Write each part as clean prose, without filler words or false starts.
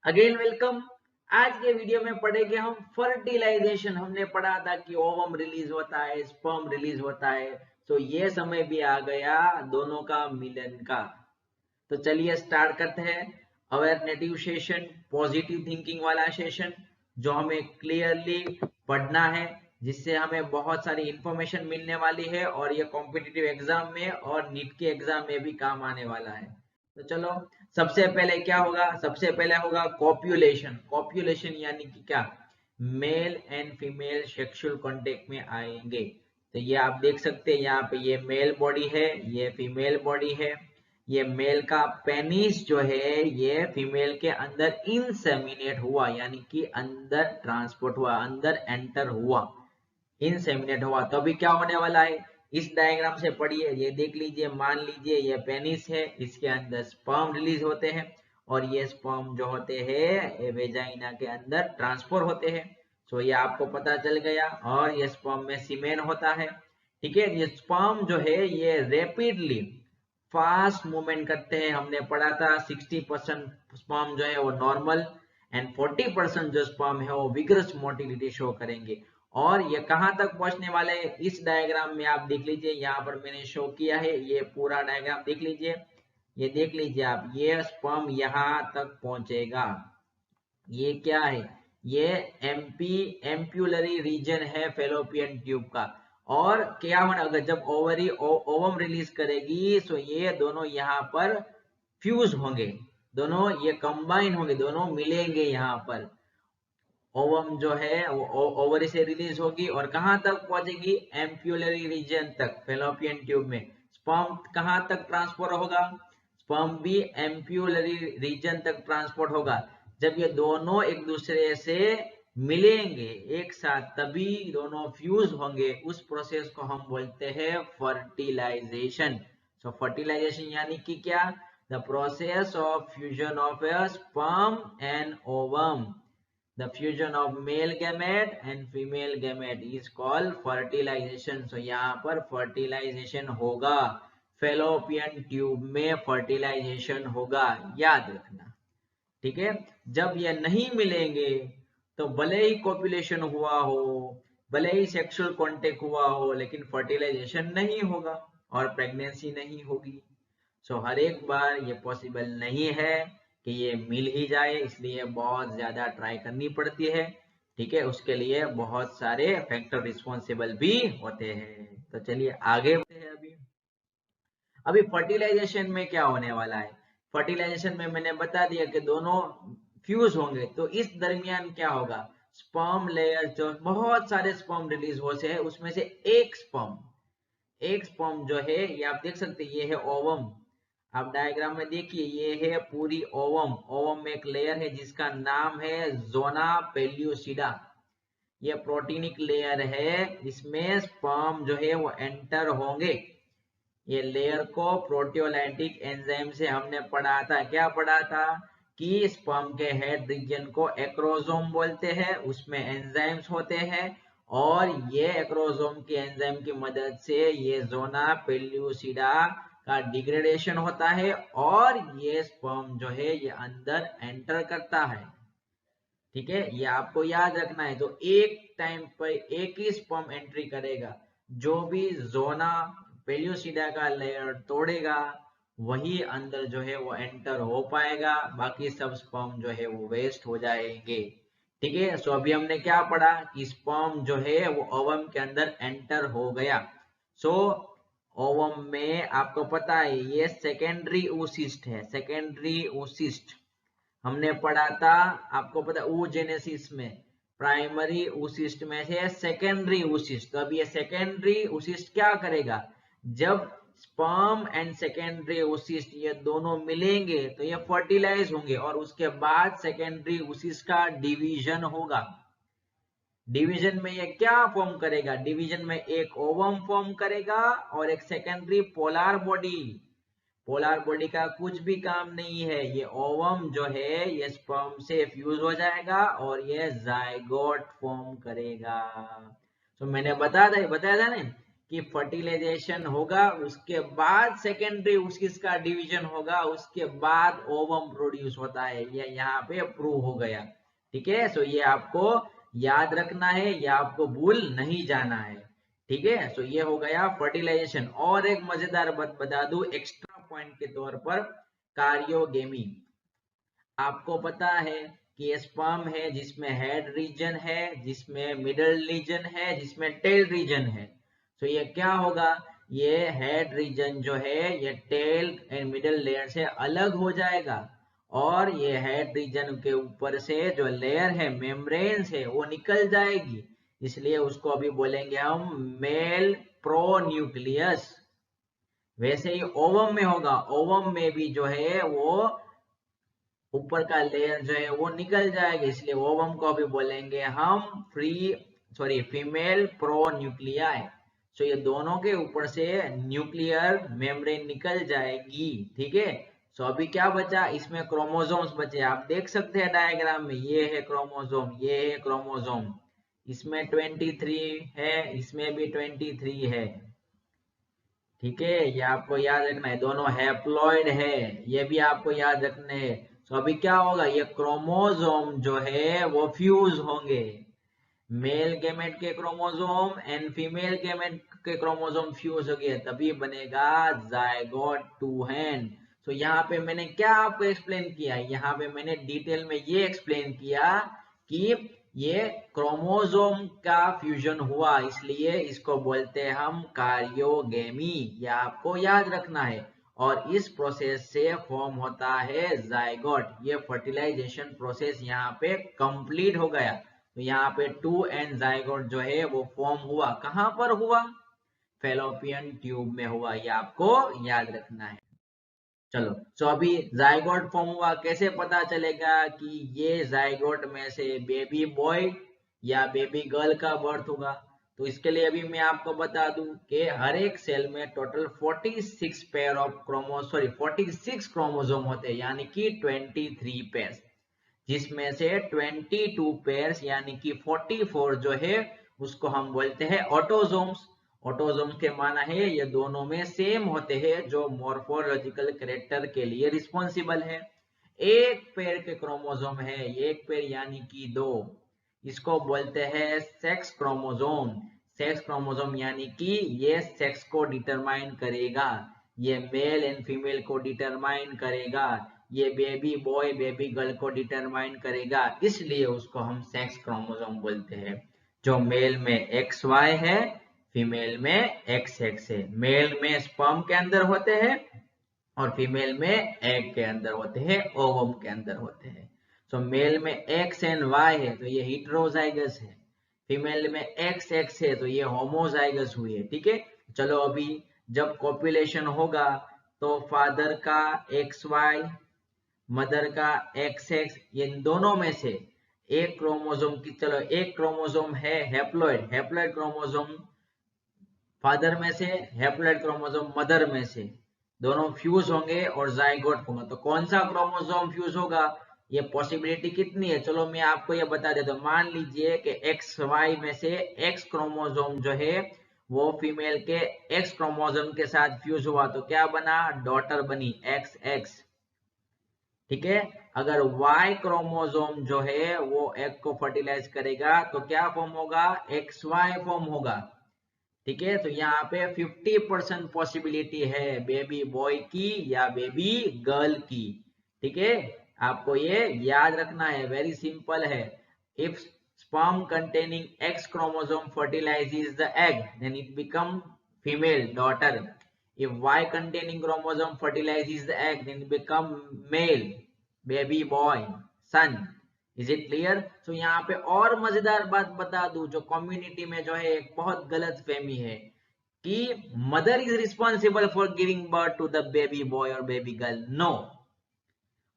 Again welcome. आज के video में पढ़ेंगे हम फर्टिलाइजेशन। हमने पढ़ा था कि ओवम रिलीज होता है, स्पर्म रिलीज होता है। तो ये समय भी आ गया दोनों का मिलन का। तो चलिए स्टार्ट करते हैं। अवेरनेटिव सेशन, पॉजिटिव थिंकिंग वाला सेशन, जो हमें क्लियरली पढ़ना है, जिससे हमें बहुत सारी इंफॉर्मेशन मिलने वाली है और ये कॉम्पिटिटिव एग्जाम में और नीट के एग्जाम में भी काम आने वाला है। तो चलो, सबसे पहले क्या होगा? सबसे पहले होगा कॉप्यूलेशन। कॉप्यूलेशन यानी कि क्या? Male and female sexual contact में आएंगे। तो ये आप देख सकते हैं, यहाँ पे ये मेल बॉडी है, ये फीमेल बॉडी है। ये मेल का पेनिस जो है ये फीमेल के अंदर इंसेमिनेट हुआ, यानी कि अंदर ट्रांसपोर्ट हुआ, अंदर एंटर हुआ, इनसेमिनेट हुआ। तो अभी क्या होने वाला है, इस डायग्राम से पढ़िए, ये देख लीजिए। मान लीजिए ये पेनिस है, इसके अंदर स्पर्म रिलीज होते हैं और ये स्पर्म जो होते हैं वेजाइना के अंदर ट्रांसफर होते हैं। सो ये आपको पता चल गया। और ये स्पर्म में सीमेन होता है। ठीक है, ये स्पर्म जो है ये रैपिडली फास्ट मूवमेंट करते हैं। हमने पढ़ा था 60% स्पर्म जो है वो नॉर्मल एंड 40% जो स्पर्म है वो विग्रस मोटिलिटी शो करेंगे। और ये कहां तक पहुंचने वाले हैं, इस डायग्राम में आप देख लीजिए। यहाँ पर मैंने शो किया है, ये पूरा डायग्राम देख लीजिए। ये देख लीजिए आप, ये स्पर्म यहाँ तक पहुंचेगा। ये क्या है? ये एम्प्यूलरी रीजन है फेलोपियन ट्यूब का। और क्या होना, अगर जब ओवरी ओवम रिलीज करेगी तो ये दोनों यहाँ पर फ्यूज होंगे, दोनों ये कंबाइन होंगे, दोनों मिलेंगे। यहाँ पर ओवम जो है वो ओवरी से रिलीज होगी और कहां तक पहुंचेगी? एम्प्यूलरी रीजन तक, फेलोपियन ट्यूब में। स्पर्म कहां तक ट्रांसफर होगा? स्पर्म भी एम्प्यूलरी रीजन तक ट्रांसपोर्ट होगा। जब ये दोनों एक दूसरे से मिलेंगे एक साथ, तभी दोनों फ्यूज होंगे। उस प्रोसेस को हम बोलते हैं फर्टिलाइजेशन। सो फर्टिलाइजेशन यानी कि क्या? The process of fusion of A sperm and ovum. The fusion of male gamete and female gamete is called fertilization. So यहाँ पर fertilization होगा, फेलोपियन ट्यूब में fertilization होगा, याद रखना। ठीक है, जब ये नहीं मिलेंगे तो भले ही कॉपुलेशन हुआ हो, भले ही सेक्सुअल कांटेक्ट हुआ हो, लेकिन फर्टिलाइजेशन नहीं होगा और प्रेगनेंसी नहीं होगी। सो हर एक बार ये पॉसिबल नहीं है कि ये मिल ही जाए, इसलिए बहुत ज्यादा ट्राई करनी पड़ती है। ठीक है, उसके लिए बहुत सारे फैक्टर रिस्पॉन्सिबल भी होते हैं। तो चलिए आगे बढ़ते हैं। अभी फर्टिलाइजेशन में क्या होने वाला है? फर्टिलाइजेशन में मैंने बता दिया कि दोनों फ्यूज होंगे। तो इस दरमियान क्या होगा? स्पर्म लेयर, जो बहुत सारे स्पर्म रिलीज होते हैं, उसमें से एक स्पर्म जो है, ये आप देख सकते हैं, ये है ओवम। आप डायग्राम में देखिए, ये है पूरी ओवम। ओवम में एक लेयर है जिसका नाम है जोना पेल्यूसिडा। ये प्रोटीनिक लेयर है, इसमें स्पर्म जो है वो एंटर होंगे। ये लेयर को प्रोटियोलाइटिक एंजाइम से हमने पढ़ा था। क्या पढ़ा था? कि स्पर्म के हेड रीजन को एक्रोसोम बोलते हैं, उसमें एंजाइम्स होते हैं और ये एक्रोसोम की एंजाइम की मदद से ये जोना पेल्यूसिडा का डिग्रेडेशन होता है और ये स्पर्म जो है ये अंदर एंटर करता है। ठीक है, ये आपको याद रखना है। तो एक टाइम पर एक ही स्पर्म एंट्री करेगा। जो भी जोना पेल्यूसिडा का लेयर तोड़ेगा वही अंदर जो है वो एंटर हो पाएगा, बाकी सब स्पर्म जो है वो वेस्ट हो जाएंगे। ठीक है, सो अभी हमने क्या पढ़ा कि स्पर्म जो है वो ओवम के अंदर एंटर हो गया। सो ओवम में आपको पता है ये सेकेंडरी oocyst है, सेकेंडरी oocyst हमने पढ़ा था। आपको पता oogenesis में प्राइमरी oocyst में से सेकेंडरी oocyst। तो अब ये सेकेंडरी oocyst क्या करेगा? जब स्पर्म एंड सेकेंडरी oocyst ये दोनों मिलेंगे तो ये फर्टिलाइज होंगे और उसके बाद सेकेंडरी oocyst का डिवीजन होगा। डिवीजन में ये क्या फॉर्म करेगा? डिवीजन में एक ओवम फॉर्म करेगा और एक secondary polar body. Polar body का कुछ भी काम नहीं है, ये ओवम जो है ये स्पर्म से फ्यूज हो जाएगा और ये जायगोट फॉर्म करेगा। तो मैंने बताया था ना कि फर्टिलाइजेशन होगा, उसके बाद सेकेंडरी उसका डिवीजन होगा, उसके बाद ओवम प्रोड्यूस होता है। ये यहाँ पे प्रूव हो गया। ठीक है, सो ये आपको याद रखना है, ये आपको भूल नहीं जाना है। ठीक है, सो ये हो गया फर्टिलाइजेशन। और एक मजेदार बात बता दूं एक्स्ट्रा पॉइंट के तौर पर, कार्योगेमी। आपको पता है कि स्पर्म है जिसमें हेड रीजन है, जिसमें मिडल रीजन है, जिसमें टेल रीजन है। तो ये क्या होगा, ये हेड रीजन जो है ये टेल एंड मिडल लेयर से अलग हो जाएगा, और ये हेड रीजन के ऊपर से जो लेयर है मेम्ब्रेन है वो निकल जाएगी। इसलिए उसको अभी बोलेंगे हम मेल प्रोन्यूक्लियस। वैसे ही ओवम में होगा, ओवम में भी जो है वो ऊपर का लेयर जो है वो निकल जाएगा, इसलिए ओवम को भी बोलेंगे हम फीमेल प्रो न्यूक्लियाई। सो ये दोनों के ऊपर से न्यूक्लियर मेम्ब्रेन निकल जाएगी। ठीक है, सो अभी क्या बचा, इसमें क्रोमोसोम्स बचे। आप देख सकते हैं डायग्राम में, ये है क्रोमोसोम, ये है क्रोमोसोम। इसमें 23 है, इसमें भी 23 है। ठीक है, ये आपको याद रखना है, दोनों हैप्लॉइड है, ये भी आपको याद रखने हैं। तो अभी क्या होगा, ये क्रोमोसोम जो है वो फ्यूज होंगे। मेल गैमेट के क्रोमोसोम एंड फीमेल गैमेट के क्रोमोसोम फ्यूज हो गए, तभी बनेगा जायगोट टू हैंड। तो यहाँ पे मैंने क्या आपको एक्सप्लेन किया, यहाँ पे मैंने डिटेल में ये एक्सप्लेन किया कि ये क्रोमोसोम का फ्यूजन हुआ, इसलिए इसको बोलते हैं हम कार्योगेमी। ये आपको याद रखना है। और इस प्रोसेस से फॉर्म होता है जायगोट। ये फर्टिलाइजेशन प्रोसेस यहाँ पे कंप्लीट हो गया। तो यहाँ पे 2n जायगोट जो है वो फॉर्म हुआ। कहां पर हुआ, फेलोपियन ट्यूब में हुआ, ये आपको याद रखना है। चलो, तो अभी जायगोट फॉर्म हुआ, कैसे पता चलेगा कि ये जायगोट में से बेबी बॉय या बेबी गर्ल का बर्थ होगा। तो इसके लिए अभी मैं आपको बता दूं कि हर एक सेल में टोटल 46 पेयर ऑफ 46 क्रोमोसोम होते हैं, यानी कि 23 पेयर, जिसमें से 22 पेयर्स यानी कि 44 जो है उसको हम बोलते हैं ऑटोजोम्स। ऑटोजोम्स के माना है ये दोनों में सेम होते हैं, जो मॉर्फोलॉजिकल कैरेक्टर के लिए रिस्पॉन्सिबल है। एक पेयर के क्रोमोसोम है, एक पेयर यानी कि 2, इसको बोलते हैं सेक्स क्रोमोसोम। सेक्स क्रोमोसोम यानी कि ये सेक्स को डिटरमाइन करेगा, ये मेल एंड फीमेल को डिटरमाइन करेगा, ये बेबी बॉय बेबी गर्ल को डिटरमाइन करेगा, इसलिए उसको हम सेक्स क्रोमोसोम बोलते हैं। जो मेल में XY है, फीमेल में XX है। मेल में स्पर्म के अंदर होते हैं और फीमेल में एग के अंदर होते हैं, ओवम के अंदर होते हैं। तो मेल में X एंड Y है तो ये हेटेरोजाइगस है, फीमेल में XX है तो ये होमोजाइगस हुई है। ठीक है, चलो अभी जब कॉपुलेशन होगा तो फादर का XY, मदर का XX, इन दोनों में से एक क्रोमोसोम की, चलो एक क्रोमोसोम है हैप्लॉइड, हैप्लॉइड क्रोमोसोम फादर में से, हैप्लॉइड क्रोमोसोम मदर में से, दोनों फ्यूज होंगे और जाइगोट होगा। तो कौन सा क्रोमोसोम फ्यूज होगा, ये पॉसिबिलिटी कितनी है, चलो मैं आपको ये बता देता हूँ। मान लीजिए कि XY में से X क्रोमोसोम जो है वो फीमेल के X क्रोमोसोम के साथ फ्यूज हुआ, तो क्या बना, डॉटर बनी XX। ठीक है, अगर Y क्रोमोसोम जो है वो एग को फर्टिलाइज करेगा तो क्या फॉर्म होगा, XY फॉर्म होगा। ठीक है, तो यहाँ पे 50% पॉसिबिलिटी है बेबी बॉय की या बेबी गर्ल की। ठीक है, आपको ये याद रखना है, वेरी सिंपल है। If sperm containing X chromosome fertilizes the egg, then it become female, daughter. If Y containing chromosome fertilizes the egg, then it become male, baby boy, son. Is it clear. तो यहाँ पे और मजेदार बात बता दूं, जो कम्युनिटी में जो है एक बहुत गलत फहमी है कि mother is responsible for giving birth to the baby boy और baby girl. No,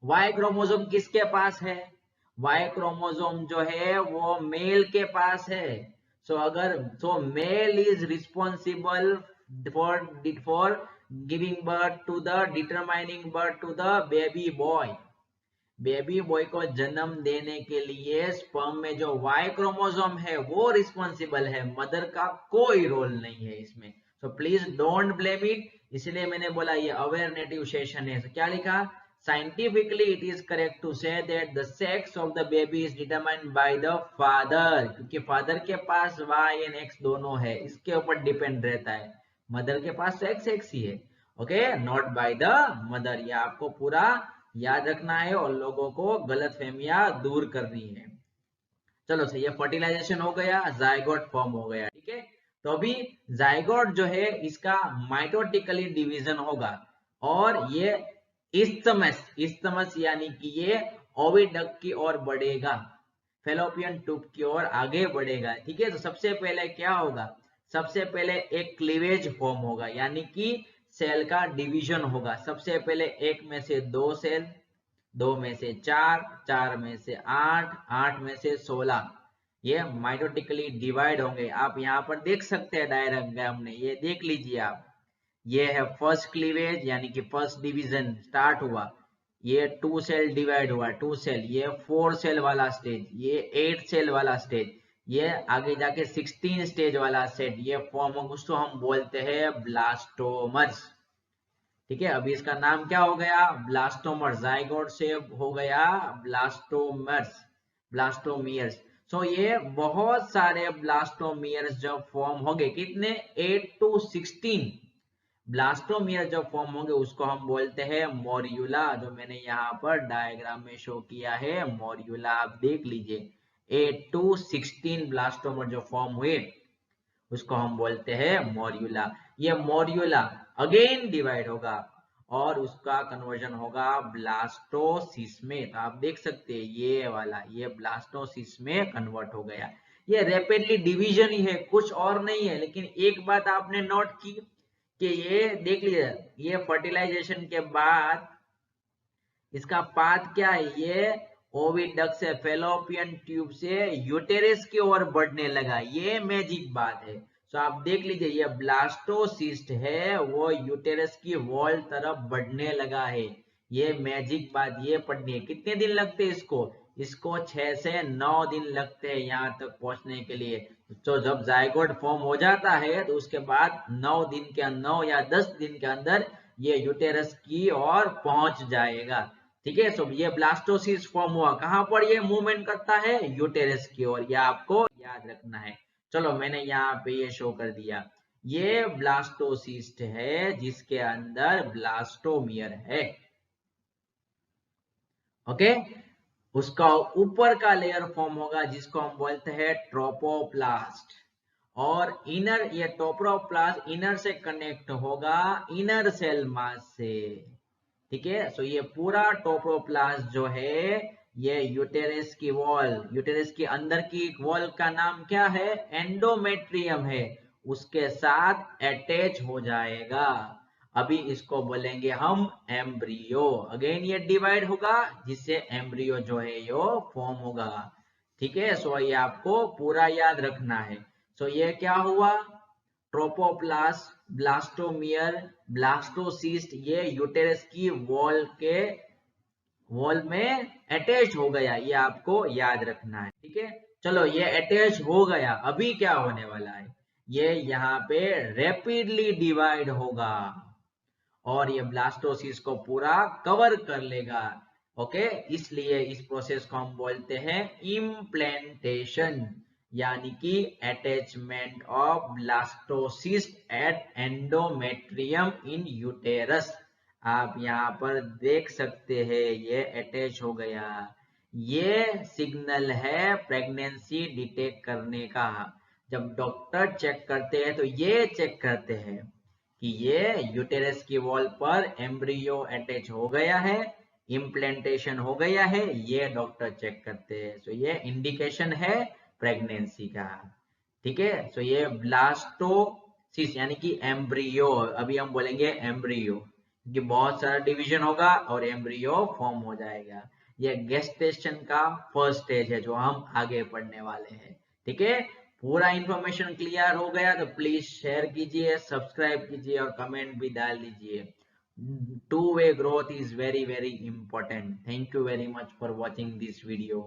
Y chromosome किसके पास है, वाई क्रोमोसोम जो है वो मेल के पास है। So male is responsible for giving birth to the, determining birth to the baby boy. Baby boy को जन्म देने के लिए स्पर्म में जो वाई क्रोमोसोम है वो रिस्पॉन्सिबल है, मदर का कोई रोल नहीं है इसमें। So please don't blame it, इसलिए मैंने बोला ये अवेयर सेशन है। क्या लिखा, scientifically it is correct to say that the sex of the baby is determined by the father, क्योंकि फादर के पास Y एंड X दोनों है, इसके ऊपर डिपेंड रहता है। मदर के पास तो X ही है, okay, not by the mother. ये आपको पूरा याद रखना है और लोगों को गलत फहमियां दूर करनी है। चलो सही है, फर्टिलाइजेशन हो गया, जायगोट फॉर्म हो गया, ठीक है। तो अभी जायगोट जो है इसका माइटोटिकली डिवीजन होगा और ये इस्थमस यानी कि ये ओविडक्ट की ओर बढ़ेगा, फेलोपियन ट्यूब की ओर आगे बढ़ेगा, ठीक है। तो सबसे पहले क्या होगा, सबसे पहले एक क्लीवेज फॉर्म होगा, यानी कि सेल का डिवीजन होगा। सबसे पहले एक में से 2 सेल, 2 में से 4, 4 में से 8, 8 में से 16, ये माइटोटिकली डिवाइड होंगे। आप यहाँ पर देख सकते हैं डायग्राम में, ये देख लीजिए आप, ये है फर्स्ट क्लीवेज यानी कि फर्स्ट डिवीजन स्टार्ट हुआ, ये 2 सेल डिवाइड हुआ, 2 सेल, ये 4 सेल वाला स्टेज, ये 8 सेल वाला स्टेज, ये आगे जाके 16 स्टेज वाला सेट, ये फॉर्म उसको हम बोलते हैं ब्लास्टोमर्स, ठीक है। अभी इसका नाम क्या हो गया, ब्लास्टोमर्स, जाइगोट से हो गया ब्लास्टोमर्स, ब्लास्टोमियर्स। सो ये बहुत सारे ब्लास्टोमियर्स जब फॉर्म होंगे, कितने, 8 to 16 ब्लास्टोमियर जब फॉर्म होंगे उसको हम बोलते हैं मोर्यूला, जो मैंने यहाँ पर डायग्राम में शो किया है, मोर्यूला आप देख लीजिए। 8 to 16 ब्लास्टोमर जो फॉर्म हुए उसको हम बोलते हैं मोर्यूला। ये मोर्यूला अगेन डिवाइड होगा और उसका कन्वर्जन होगा ब्लास्टोसिस में। तो आप देख सकते हैं ये वाला, ये ब्लास्टोसिस में कन्वर्ट हो गया। ये रैपिडली डिवीजन ही है, कुछ और नहीं है। लेकिन एक बात आपने नोट की कि ये देख लीजिए, ये फर्टिलाइजेशन के बाद इसका पाथ क्या है, ये ओविडक्ट से, फेलोपियन ट्यूब से यूटेरस की ओर बढ़ने लगा, ये मैजिक बात है। तो आप देख लीजिए, ये ब्लास्टोसिस्ट है वो यूटेरस की वॉल तरफ बढ़ने लगा है, ये मैजिक बात, ये पढ़नी है। कितने दिन लगते हैं इसको, इसको 6 से 9 दिन लगते हैं यहाँ तक पहुंचने के लिए। तो जब जाइगोट फॉर्म हो जाता है तो उसके बाद 9 दिन के 9 या 10 दिन के अंदर ये यूटेरस की ओर पहुंच जाएगा, ठीक है। सो ये ब्लास्टोसिस फॉर्म हुआ, कहां पर ये मूवमेंट करता है, यूटेरस की ओर, ये आपको याद रखना है। चलो मैंने यहाँ पे ये शो कर दिया, ये ब्लास्टोसिस्ट है जिसके अंदर ब्लास्टोमियर है, ओके। उसका ऊपर का लेयर फॉर्म होगा जिसको हम बोलते हैं ट्रोपोप्लास्ट, और इनर, ये ट्रोपोप्लास्ट इनर से कनेक्ट होगा इनर सेल मास से, ठीक है। सो ये पूरा ट्रोपोप्लास्ट जो है ये यूटेरस की वॉल, यूटेरस के अंदर की वॉल का नाम क्या है, एंडोमेट्रियम है, उसके साथ अटैच हो जाएगा। अभी इसको बोलेंगे हम एम्ब्रियो। अगेन ये डिवाइड होगा जिससे एम्ब्रियो जो है ये फॉर्म होगा, ठीक है। सो ये आपको पूरा याद रखना है। सो ये क्या हुआ, ट्रोपोप्लास्ट, ब्लास्टोमियर, ब्लास्टोसिस्ट, ये यूटेरस की वॉल में अटैच हो गया, ये आपको याद रखना है, ठीक है। चलो ये अटैच हो गया, अभी क्या होने वाला है, ये यहाँ पे रैपिडली डिवाइड होगा और ये ब्लास्टोसिस को पूरा कवर कर लेगा, ओके। इसलिए इस प्रोसेस को हम बोलते हैं इम्प्लांटेशन, यानी कि attachment of blastocyst at endometrium in uterus. आप यहाँ पर देख सकते हैं ये अटैच हो गया, ये सिग्नल है प्रेगनेंसी डिटेक्ट करने का। जब डॉक्टर चेक करते हैं तो ये चेक करते हैं कि ये यूटेरस की वॉल पर एम्ब्रियो अटैच हो गया है, इम्प्लांटेशन हो गया है, ये डॉक्टर चेक करते हैं। सो ये इंडिकेशन है प्रेगनेंसी का, ठीक है। सो ये ब्लास्टोसिस यानी कि एम्ब्रियो, अभी हम बोलेंगे एम्ब्रियो क्योंकि बहुत सारा डिवीजन होगा और एम्ब्रियो फॉर्म हो जाएगा। ये गेस्टेशन का फर्स्ट स्टेज है जो हम आगे पढ़ने वाले हैं, ठीक है। पूरा इंफॉर्मेशन क्लियर हो गया तो प्लीज शेयर कीजिए, सब्सक्राइब कीजिए और कमेंट भी डाल दीजिए। Two-way growth is very, very important. Thank you very much for watching this video.